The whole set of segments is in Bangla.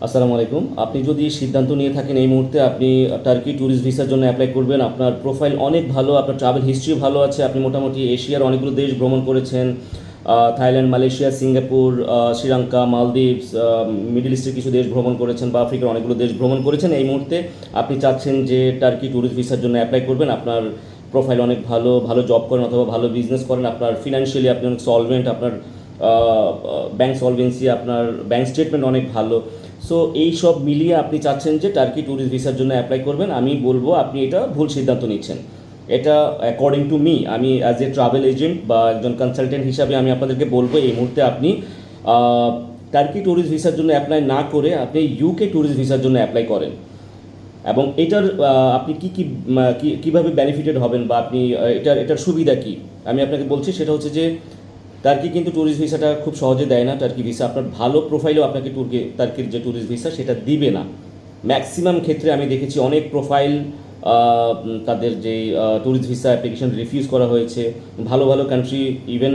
আসসালামু আলাইকুম। আপনি যদি সিদ্ধান্ত নিয়ে থাকেন এই মুহূর্তে আপনি টার্কি ট্যুরিস্ট ভিসার জন্য অ্যাপ্লাই করবেন, আপনার প্রোফাইল অনেক ভালো, আপনার ট্রাভেল হিস্ট্রি ভালো আছে, আপনি মোটামুটি এশিয়ার অনেকগুলো দেশ ভ্রমণ করেছেন, Thailand, Malaysia, Singapore, Sri Lanka, Maldives, middle ইস্টের কিছু দেশ ভ্রমণ করেছেন বা আফ্রিকার অনেকগুলো দেশ ভ্রমণ করেছেন। এই মুহূর্তে আপনি চাচ্ছেন যে টার্কি ট্যুরিস্ট ভিসার জন্য অ্যাপ্লাই করবেন, আপনার প্রোফাইল অনেক ভালো, ভালো জব করেন অথবা ভালো বিজনেস করেন, আপনার ফিনান্সিয়ালি আপনি অনেক সলভেন্ট, আপনার ব্যাংক সলভেন্সি, আপনার ব্যাংক স্টেটমেন্ট অনেক ভালো। সো এই সব মিলিয়ে আপনি চাচ্ছেন যে টার্কি ট্যুরিস্ট ভিসার জন্য অ্যাপ্লাই করবেন। আমি বলবো আপনি এটা ভুল সিদ্ধান্ত নিচ্ছেন। এটা অ্যাকর্ডিং টু মি, আমি অ্যাজ এ ট্রাভেল এজেন্ট বা একজন কনসালটেন্ট হিসাবে আমি আপনাদেরকে বলবো এই মুহূর্তে আপনি টার্কি ট্যুরিস্ট ভিসার জন্য অ্যাপ্লাই না করে আপনি ইউকে ট্যুরিস্ট ভিসার জন্য অ্যাপ্লাই করেন। এবং এটার আপনি কীভাবে বেনিফিটেড হবেন বা আপনি এটার সুবিধা কী আমি আপনাকে বলছি। সেটা হচ্ছে যে টার্কি কিন্তু ট্যুরিস্ট ভিসাটা খুব সহজে দেয় না। টার্কি ভিসা আপনার ভালো প্রোফাইলেও আপনাকে টার্কির যে ট্যুরিস্ট ভিসা সেটা দিবে না। ম্যাক্সিমাম ক্ষেত্রে আমি দেখেছি অনেক প্রোফাইল তাদের যে ট্যুরিস্ট ভিসা অ্যাপ্লিকেশন রিফিউজ করা হয়েছে। ভালো ভালো country, even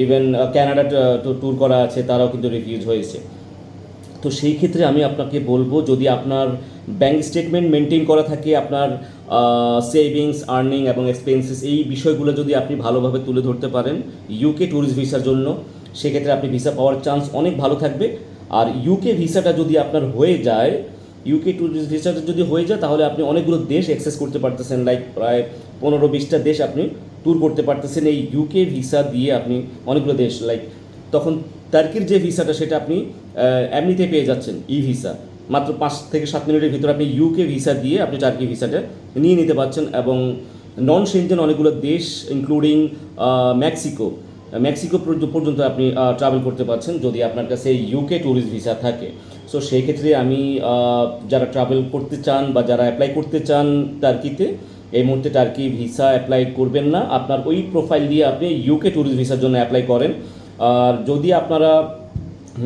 even Canada tour করা আছে, তারাও কিন্তু রিফিউজ হয়েছে। তো সেই ক্ষেত্রে আমি আপনাকে বলবো, যদি আপনার ব্যাংক স্টেটমেন্ট মেনটেন করা থাকে, আপনার সেভিংস, আর্নিং এবং এক্সপেন্সেস এই বিষয়গুলো যদি আপনি ভালোভাবে তুলে ধরতে পারেন ইউকে ট্যুরিস্ট ভিসার জন্য, সেক্ষেত্রে আপনি ভিসা পাওয়ার চান্স অনেক ভালো থাকবে। আর ইউকে ভিসাটা যদি আপনার হয়ে যায়, ইউকে ট্যুরিস্ট ভিসাটা যদি হয়ে যায়, তাহলে আপনি অনেকগুলো দেশ অ্যাক্সেস করতে পারতেছেন, লাইক প্রায় 15-20টা দেশ আপনি ট্যুর করতে পারতেছেন এই ইউকে ভিসা দিয়ে। আপনি অনেকগুলো দেশ, লাইক তখন টার্কির যে ভিসাটা সেটা আপনি এমনিতে পেয়ে যাচ্ছেন, ই ভিসা মাত্র 5 থেকে 7 মিনিটের ভিতরে আপনি ইউকে ভিসা দিয়ে আপনি টার্কি ভিসাটা নিয়ে নিতে পারছেন। এবং নন সেনজেন অনেকগুলো দেশ ইনক্লুডিং মেক্সিকো মেক্সিকো পর্যন্ত আপনি ট্রাভেল করতে পারছেন যদি আপনার কাছে ইউকে ট্যুরিস্ট ভিসা থাকে। সো সেই ক্ষেত্রে আমি যারা ট্রাভেল করতে চান বা যারা অ্যাপ্লাই করতে চান টার্কিতে, এই মুহূর্তে টার্কি ভিসা অ্যাপ্লাই করবেন না। আপনার ওই প্রোফাইল দিয়ে আপনি ইউকে ট্যুরিস্ট ভিসার জন্য অ্যাপ্লাই করেন। আর যদি আপনারা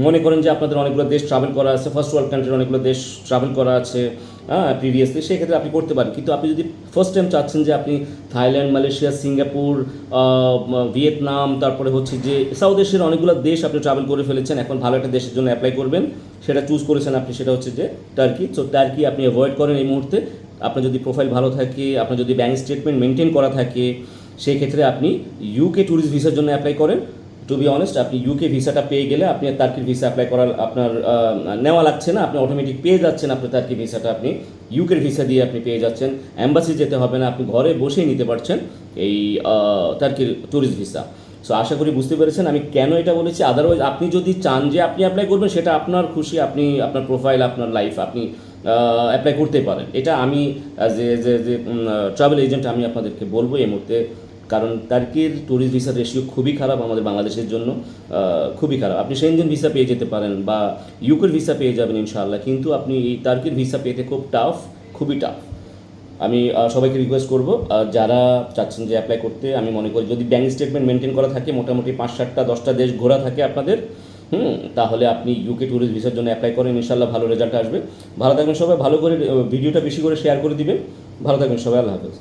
মনে করেন যে আপনাদের অনেকগুলো দেশ ট্রাভেল করা আছে, ফার্স্ট ওয়ার্ল্ড কান্ট্রির অনেকগুলো দেশ ট্রাভেল করা আছে প্রিভিয়াসলি, সেক্ষেত্রে আপনি করতে পারেন। কিন্তু আপনি যদি ফার্স্ট টাইম চাচ্ছেন যে আপনি থাইল্যান্ড, মালয়েশিয়া, সিঙ্গাপুর, ভিয়েতনাম, তারপরে হচ্ছে যে সাউথ এশিয়ার অনেকগুলো দেশ আপনি ট্রাভেল করে ফেলেছেন, এখন ভালো একটা দেশের জন্য অ্যাপ্লাই করবেন, সেটা চুজ করেছেন আপনি, সেটা হচ্ছে যে টার্কি। সো টার্কি আপনি অ্যাভয়েড করেন এই মুহূর্তে। আপনার যদি প্রোফাইল ভালো থাকে, আপনার যদি ব্যাংক স্টেটমেন্ট মেনটেন করা থাকে, সেই ক্ষেত্রে আপনি ইউকে ট্যুরিস্ট ভিসার জন্য অ্যাপ্লাই করেন। টু বি অনেস্ট, আপনি ইউকে ভিসাটা পেয়ে গেলে আপনি টার্কির ভিসা অ্যাপ্লাই করার আপনার নেওয়া লাগছে না, আপনি অটোমেটিক পেয়ে যাচ্ছেন। আপনার টার্কি ভিসাটা আপনি ইউকের ভিসা দিয়ে আপনি পেয়ে যাচ্ছেন, অ্যাম্বাসি যেতে হবে না, আপনি ঘরে বসেই নিতে পারছেন এই টার্কির ট্যুরিস্ট ভিসা। সো আশা করি বুঝতে পেরেছেন আমি কেন এটা বলেছি। আদারওয়াইজ আপনি যদি চান যে আপনি অ্যাপ্লাই করবেন, সেটা আপনার খুশি, আপনি আপনার প্রোফাইল, আপনার লাইফ, আপনি অ্যাপ্লাই করতে পারেন। এটা আমি অ্যাজ এ ট্রাভেল এজেন্ট আমি আপনাদেরকে বলবো এই মুহূর্তে। কারণ টার্কির ট্যুরিস্ট ভিসার রেশিও খুবই খারাপ আমাদের বাংলাদেশের জন্য, খুবই খারাপ। আপনি সেনজেন ভিসা পেয়ে যেতে পারেন বা ইউকের ভিসা পেয়ে যাবেন ইনশাআল্লাহ, কিন্তু আপনি এই টার্কির ভিসা পেতে খুব টাফ, খুবই টাফ। আমি সবাইকে রিকোয়েস্ট করবো যারা চাচ্ছেন যে অ্যাপ্লাই করতে, আমি মনে করি যদি ব্যাংক স্টেটমেন্ট মেনটেন করা থাকে, মোটামুটি 5-7-10টা দেশ ঘোরা থাকে আপনাদের, তাহলে আপনি ইউকে ট্যুরিস্ট ভিসার জন্য অ্যাপ্লাই করেন, ইনশাআল্লাহ ভালো রেজাল্ট আসবে। ভালো থাকবেন সবাই, ভালো করে ভিডিওটা বেশি করে শেয়ার করে দিবেন। ভালো থাকবেন সবাই, আল্লাহ হাফেজ।